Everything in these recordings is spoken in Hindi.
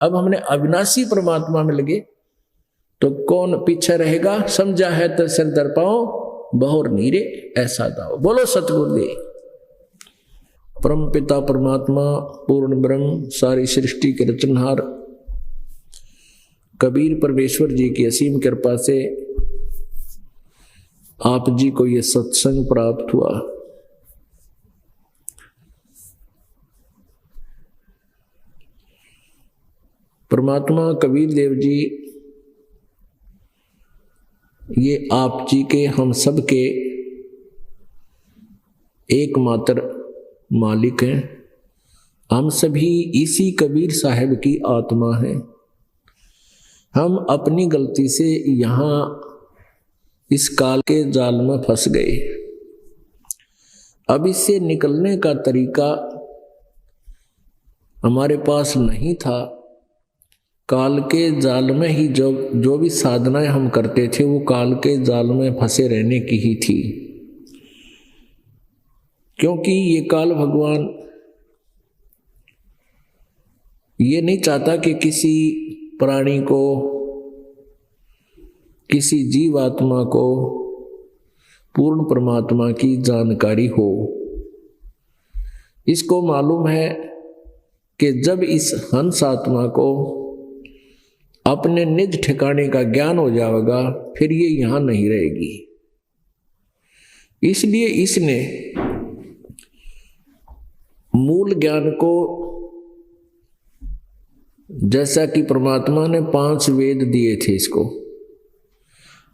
अब हमने अविनाशी परमात्मा में लगे तो कौन पीछे रहेगा। समझा है तो सिर दर पाओ, बहुर नीरे ऐसा दाओ। बोलो सतगुरुदेव। परम पिता परमात्मा पूर्ण ब्रह्म सारी सृष्टि के रचनहार कबीर परमेश्वर जी की असीम कृपा से आप जी को ये सत्संग प्राप्त हुआ। परमात्मा कबीर देव जी ये आप जी के हम सब के एकमात्र मालिक हैं। हम सभी इसी कबीर साहब की आत्मा हैं। हम अपनी गलती से यहाँ इस काल के जाल में फंस गए। अब इससे निकलने का तरीका हमारे पास नहीं था। काल के जाल में ही जो भी साधनाएं हम करते थे वो काल के जाल में फंसे रहने की ही थी, क्योंकि ये काल भगवान ये नहीं चाहता कि किसी प्राणी को, किसी जीवात्मा को पूर्ण परमात्मा की जानकारी हो। इसको मालूम है कि जब इस हंस आत्मा को अपने निज ठिकाने का ज्ञान हो जाएगा फिर ये यहां नहीं रहेगी। इसलिए इसने मूल ज्ञान को, जैसा कि परमात्मा ने 5 वेद दिए थे इसको,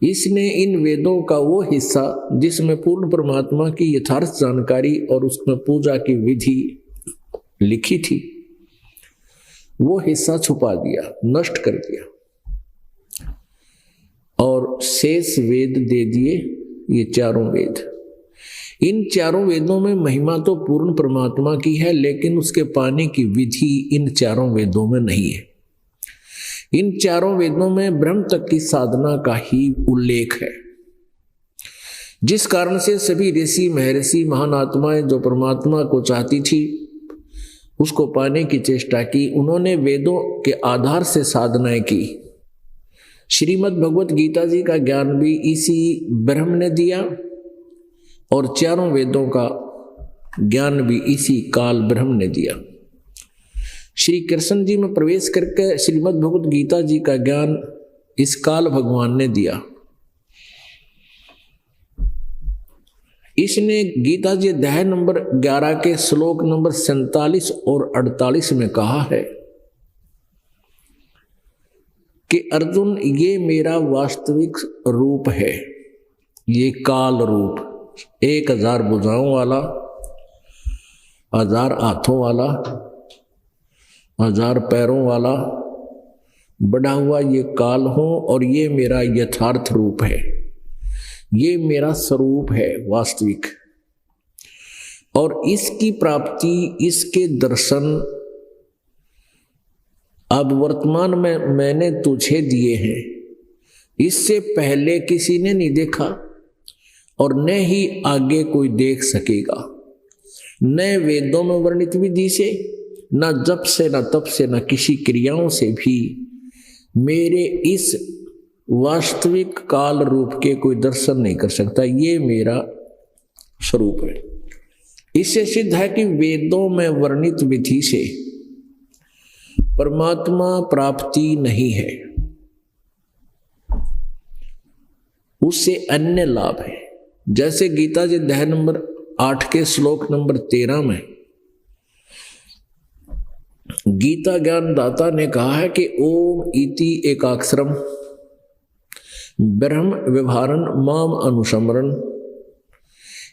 इसने इन वेदों का वो हिस्सा जिसमें पूर्ण परमात्मा की यथार्थ जानकारी और उसमें पूजा की विधि लिखी थी वो हिस्सा छुपा दिया, नष्ट कर दिया और शेष वेद दे दिए, ये 4 वेद। इन 4 वेदों में महिमा तो पूर्ण परमात्मा की है, लेकिन उसके पाने की विधि इन 4 वेदों में नहीं है। इन 4 वेदों में ब्रह्म तक की साधना का ही उल्लेख है, जिस कारण से सभी ऋषि महर्षि महान आत्माएं जो परमात्मा को चाहती थी उसको पाने की चेष्टा की, उन्होंने वेदों के आधार से साधनाएं की। श्रीमद् भगवत गीता जी का ज्ञान भी इसी ब्रह्म ने दिया और 4 वेदों का ज्ञान भी इसी काल ब्रह्म ने दिया। श्री कृष्ण जी में प्रवेश करके श्रीमद् भगवत गीता जी का ज्ञान इस काल भगवान ने दिया। इसने गीता जी अध्याय नंबर 11 के श्लोक नंबर 47 और 48 में कहा है कि अर्जुन ये मेरा वास्तविक रूप है, ये काल रूप, 1000 भुजाओं वाला, 1000 हाथों वाला, 1000 पैरों वाला बढ़ा हुआ ये काल हूं और ये मेरा यथार्थ रूप है, ये मेरा स्वरूप है वास्तविक। और इसकी प्राप्ति, इसके दर्शन अब वर्तमान में मैंने तुझे दिए हैं। इससे पहले किसी ने नहीं देखा और न ही आगे कोई देख सकेगा। न वेदों में वर्णित विधि से, न जप से, न तप से, न किसी क्रियाओं से भी मेरे इस वास्तविक काल रूप के कोई दर्शन नहीं कर सकता। ये मेरा स्वरूप है। इससे सिद्ध है कि वेदों में वर्णित विधि से परमात्मा प्राप्ति नहीं है, उससे अन्य लाभ है। जैसे गीता जी अध्याय नंबर 8 के श्लोक नंबर 13 में गीता ज्ञान दाता ने कहा है कि ओम इति एकाक्षरम ब्रह्म व्यवहारन माम अनुसमरन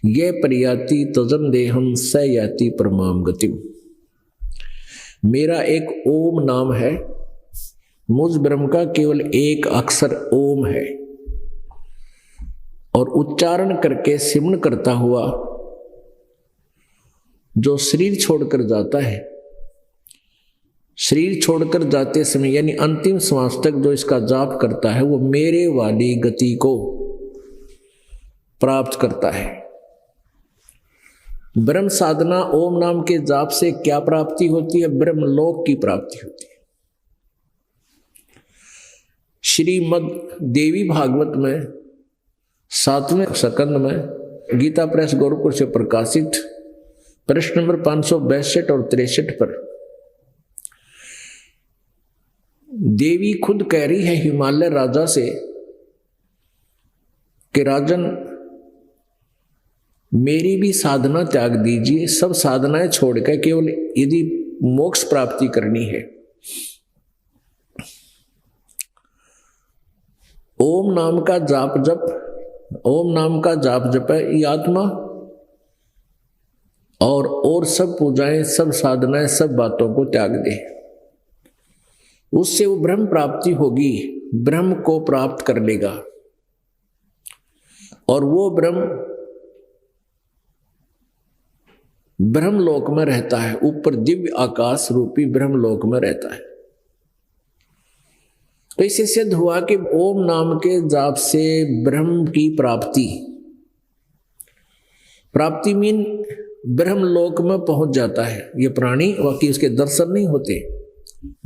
ये प्रयाति तजन देहम स याति परमाम गतिम। मेरा एक ओम नाम है, मुझ ब्रह्म का केवल एक अक्षर ओम है और उच्चारण करके सिमरण करता हुआ जो शरीर छोड़कर जाता है, शरीर छोड़कर जाते समय यानी अंतिम श्वास तक जो इसका जाप करता है वो मेरे वाली गति को प्राप्त करता है। ब्रह्म साधना ओम नाम के जाप से क्या प्राप्ति होती है? ब्रह्म लोक की प्राप्ति होती है। श्रीमद् देवी भागवत में 7वें स्कंद में गीता प्रेस गोरखपुर से प्रकाशित प्रश्न नंबर 562 और 63 पर देवी खुद कह रही है हिमालय राजा से कि राजन, मेरी भी साधना त्याग दीजिए, सब साधनाएं छोड़कर केवल यदि मोक्ष प्राप्ति करनी है, ओम नाम का जाप जप है ये आत्मा, और सब पूजाएं, सब साधनाएं, सब बातों को त्याग दे। उससे वो ब्रह्म प्राप्ति होगी, ब्रह्म को प्राप्त कर लेगा। और वो ब्रह्मलोक में रहता है, ऊपर दिव्य आकाश रूपी ब्रह्मलोक में रहता है। तो इससे सिद्ध हुआ कि ओम नाम के जाप से ब्रह्म की प्राप्ति मीन ब्रह्मलोक में पहुंच जाता है ये प्राणी, बाकी उसके दर्शन नहीं होते।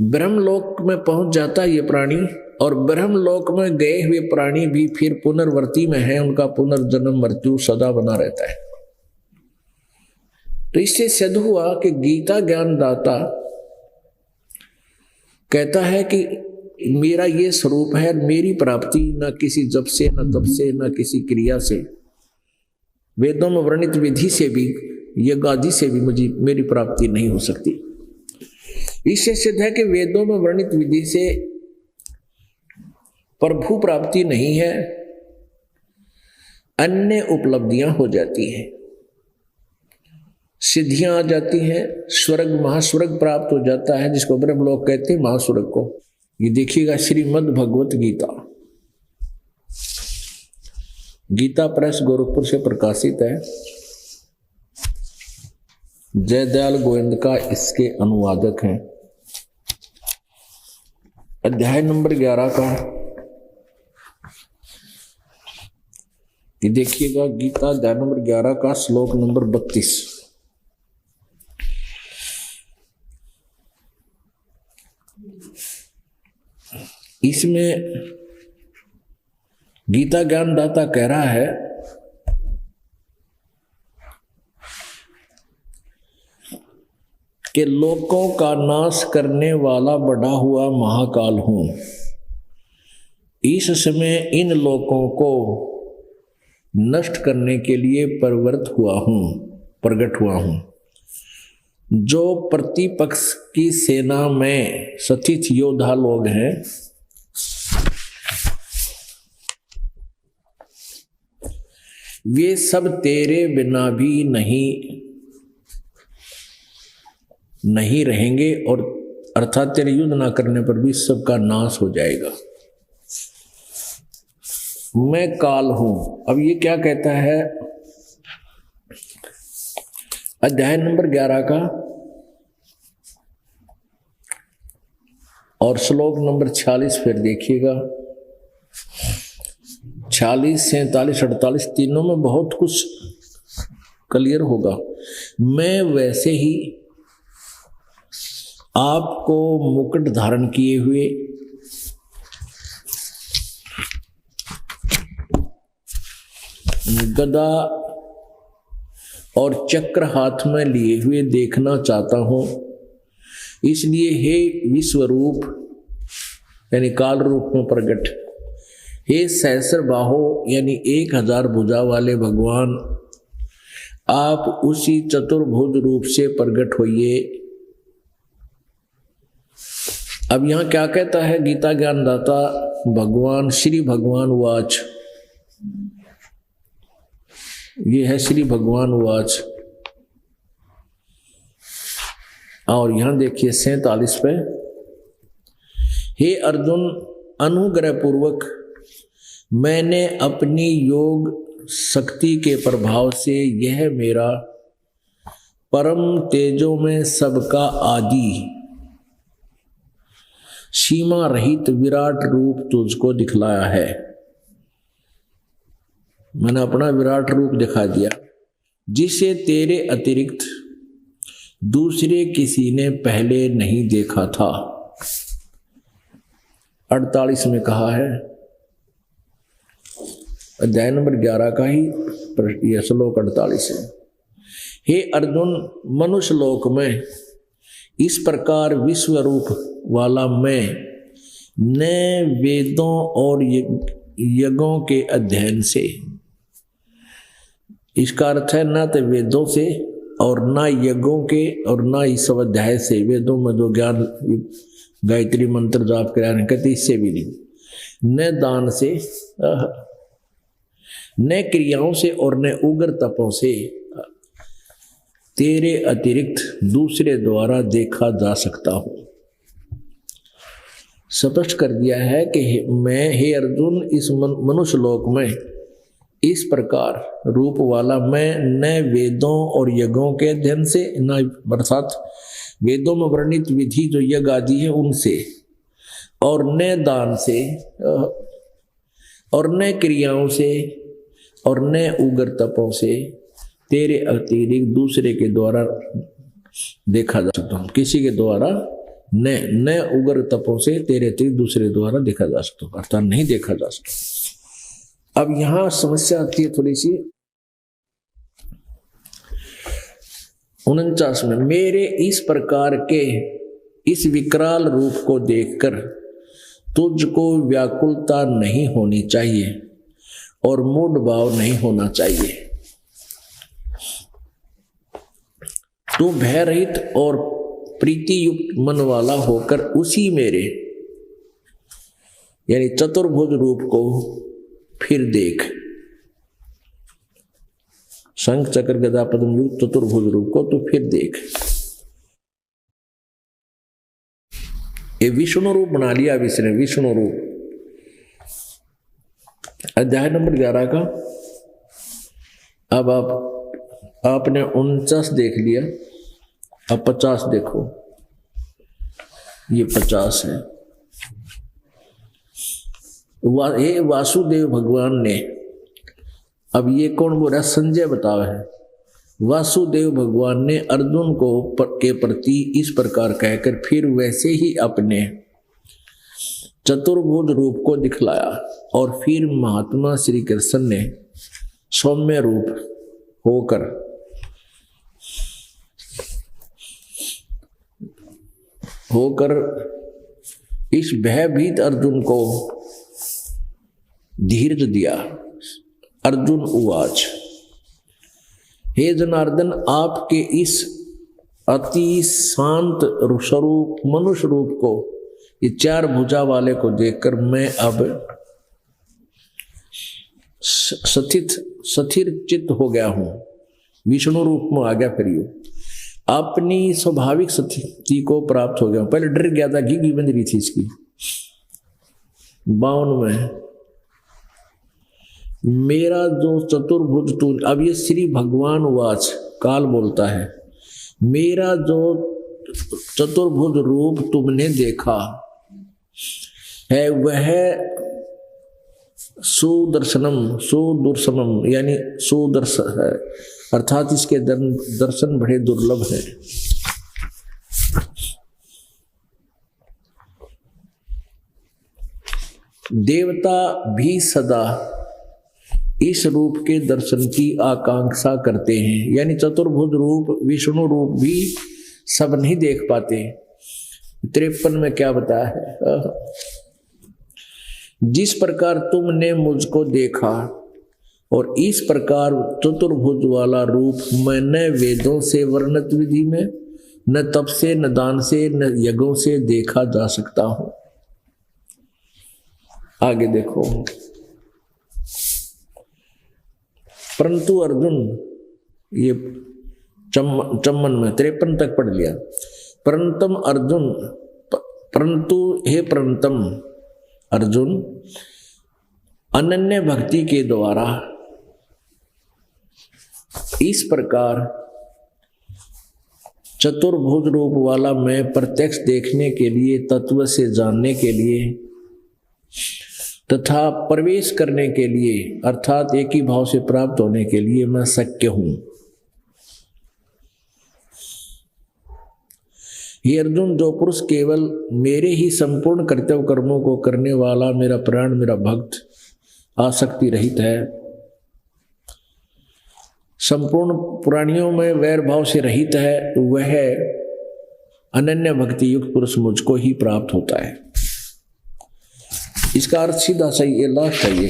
ब्रह्मलोक में पहुंच जाता है ये प्राणी, और ब्रह्मलोक में गए हुए प्राणी भी फिर पुनर्वर्ती में है, उनका पुनर्जन्म मृत्यु सदा बना रहता है। तो इससे सिद्ध हुआ कि गीता ज्ञानदाता कहता है कि मेरा ये स्वरूप है, मेरी प्राप्ति न किसी जप से, न तप से, न किसी क्रिया से, वेदों में वर्णित विधि से भी, यज्ञ आदि से भी मेरी प्राप्ति नहीं हो सकती। इससे सिद्ध है कि वेदों में वर्णित विधि से प्रभु प्राप्ति नहीं है, अन्य उपलब्धियां हो जाती हैं, सिद्धियां आ जाती हैं, स्वर्ग महास्वर्ग प्राप्त हो जाता है, जिसको ब्रह्मलोक कहते हैं, महास्वर्ग को। ये देखिएगा श्रीमद् भगवत गीता, गीता प्रेस गोरखपुर से प्रकाशित है। जयदयाल गोविंद का इसके अनुवादक हैं। अध्याय नंबर 11 का ये देखिएगा, गीता अध्याय नंबर 11 का श्लोक नंबर 32। इसमें गीता ज्ञानदाता कह रहा है कि लोकों का नाश करने वाला बड़ा हुआ महाकाल हूं, इस समय इन लोकों को नष्ट करने के लिए प्रकट हुआ हूं। जो प्रतिपक्ष की सेना में स्थित योद्धा लोग हैं, वे सब तेरे बिना भी नहीं रहेंगे, और अर्थात तेरे युद्ध ना करने पर भी सबका नाश हो जाएगा। मैं काल हूं। अब ये क्या कहता है अध्याय नंबर 11 का और श्लोक नंबर 46 फिर देखिएगा। 46, 47, 48 तीनों में बहुत कुछ क्लियर होगा। मैं वैसे ही आपको मुकुट धारण किए हुए गदा और चक्र हाथ में लिए हुए देखना चाहता हूं, इसलिए हे विश्वरूप यानी काल रूप में प्रकट, हे सहस्र बाहो यानी 1000 भुजा वाले भगवान, आप उसी चतुर्भुज रूप से प्रकट होइए। अब यहां क्या कहता है गीता ज्ञानदाता भगवान श्री भगवान वाच, ये है श्री भगवान वाच। और यहां देखिए 47 पे, हे अर्जुन, अनुग्रह पूर्वक मैंने अपनी योग शक्ति के प्रभाव से यह मेरा परम तेजों में सबका आदि सीमा रहित विराट रूप तुझको दिखलाया है। मैंने अपना विराट रूप दिखा दिया, जिसे तेरे अतिरिक्त दूसरे किसी ने पहले नहीं देखा था। 48 में कहा है, अध्याय नंबर 11 का ही यह श्लोक 48 है। हे अर्जुन, मनुष्य लोक में इस प्रकार विश्व रूप वाला मैं न वेदों और यज्ञों के अध्ययन से, इसका अर्थ है न तो वेदों से और न यज्ञों के और न इस स्वाध्याय से, वेदों में जो ज्ञान गायत्री मंत्र जाप कराने कहते इससे भी नहीं, न दान से, न क्रियाओं से और न उग्र तपों से तेरे अतिरिक्त दूसरे द्वारा देखा जा सकता हूं। स्पष्ट कर दिया है कि मैं, हे अर्जुन, इस मनुष्य लोक में इस प्रकार रूप वाला मैं न वेदों और यज्ञों के अध्ययन से, न अर्थात वेदों में वर्णित विधि जो यज्ञ आदि है उनसे, और न दान से और न क्रियाओं से और न उग्र तपों से तेरे अतिरिक्त दूसरे के द्वारा देखा जा सकता हूँ। किसी के द्वारा न उग्र तपों से तेरे अतिरिक्त दूसरे द्वारा देखा जा सकता हूँ, अर्थात नहीं देखा जा सकता। अब यहां समस्या आती है थोड़ी सी 49 में, मेरे इस प्रकार के इस विकराल रूप को देखकर तुझको व्याकुलता नहीं होनी चाहिए और मूढ़ भाव नहीं होना चाहिए। तू भय रहित और प्रीति युक्त मन वाला होकर उसी मेरे यानी चतुर्भुज रूप को फिर देख। शंख चक्र गदा पद्म युक्त चतुर्भुज रूप को तू फिर देख। ये विष्णु रूप बना लिया इसने, विष्णु रूप। अध्याय नंबर 11 का अब आपने 49 देख लिया, अब 50 देखो। ये 50 है। हे वासुदेव भगवान ने, अब ये कौन बोल रहा? संजय बतावा है। वासुदेव भगवान ने अर्जुन को के प्रति इस प्रकार कहकर फिर वैसे ही अपने चतुर्भुज रूप को दिखलाया और फिर महात्मा श्री कृष्ण ने सौम्य रूप होकर इस भयभीत अर्जुन को धीरज दिया। अर्जुन उवाच, हे जनार्दन, आपके इस अति शांत स्वरूप मनुष्य रूप को, ये 4 भुजा वाले को देखकर मैं अब स्थिर चित्त हो गया हूं, विष्णु रूप में आ गया। फिर यू अपनी स्वाभाविक स्थिति को प्राप्त हो गया। पहले डर गया था, घी बंद रही थी इसकी 52 में। मेरा जो चतुर्भुज तू, अब ये श्री भगवान वाच काल बोलता है, मेरा जो चतुर्भुज रूप तुमने देखा है वह सुदर्शनम यानी सुदर्शन है, अर्थात इसके दर्शन बड़े दुर्लभ है। देवता भी सदा इस रूप के दर्शन की आकांक्षा करते हैं, यानी चतुर्भुज रूप विष्णु रूप भी सब नहीं देख पाते। 53 में क्या बताया है? जिस प्रकार तुमने मुझको देखा और इस प्रकार चतुर्भुज वाला रूप मैं न वेदों से वर्णित विधि में, न तप से, न दान से, न यज्ञों से देखा जा सकता हूं। आगे देखो, परंतु अर्जुन, ये चम्मन में 53 तक पढ़ लिया। परंतम अर्जुन, परंतु हे परंतम अर्जुन, अनन्य भक्ति के द्वारा इस प्रकार चतुर्भुज रूप वाला मैं प्रत्यक्ष देखने के लिए, तत्व से जानने के लिए तथा प्रवेश करने के लिए, अर्थात एक ही भाव से प्राप्त होने के लिए मैं शक्य हूं। हे अर्जुन, जो पुरुष केवल मेरे ही संपूर्ण कर्तव्य कर्मों को करने वाला, मेरा प्राण, मेरा भक्त, आसक्ति रहित है, संपूर्ण प्राणियों में वैर भाव से रहित है, वह अनन्य भक्ति युक्त पुरुष मुझको ही प्राप्त होता है। इसका अर्थ सीधा सही ये लास्ट है, ये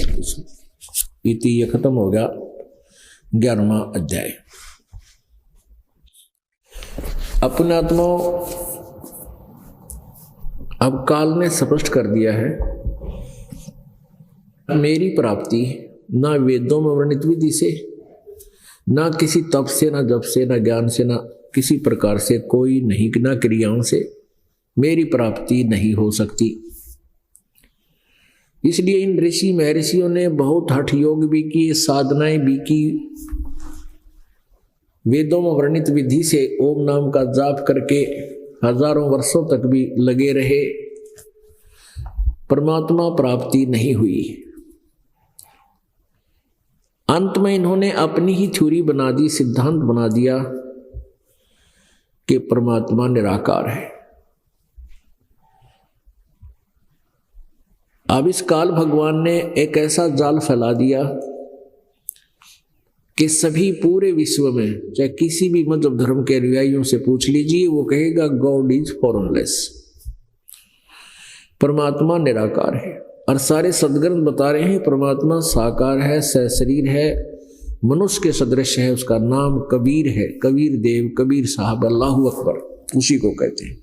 इति ये खत्म हो गया 11वां अध्याय। अपने आत्मा अब काल ने स्पष्ट कर दिया है, मेरी प्राप्ति ना वेदों में वर्णित विधि से, ना किसी तप से, ना जप से, ना ज्ञान से, ना किसी प्रकार से, कोई नहीं, ना क्रियाओं से मेरी प्राप्ति नहीं हो सकती। इसलिए इन ऋषि महर्षियों ने बहुत हठ योग भी किए, साधनाएं भी की, वेदों में वर्णित विधि से ओम नाम का जाप करके हजारों वर्षों तक भी लगे रहे, परमात्मा प्राप्ति नहीं हुई। अंत में इन्होंने अपनी ही थ्योरी बना दी, सिद्धांत बना दिया कि परमात्मा निराकार है। अब इस काल भगवान ने एक ऐसा जाल फैला दिया कि सभी पूरे विश्व में, चाहे किसी भी मजहब धर्म के अनुयायियों से पूछ लीजिए, वो कहेगा गॉड इज फॉर्मलेस, परमात्मा निराकार है। और सारे सदग्रंथ बता रहे हैं परमात्मा साकार है, सशरीर है, मनुष्य के सदृश है, उसका नाम कबीर है, कबीर देव, कबीर साहब, अल्लाहू अकबर, उसी को कहते हैं।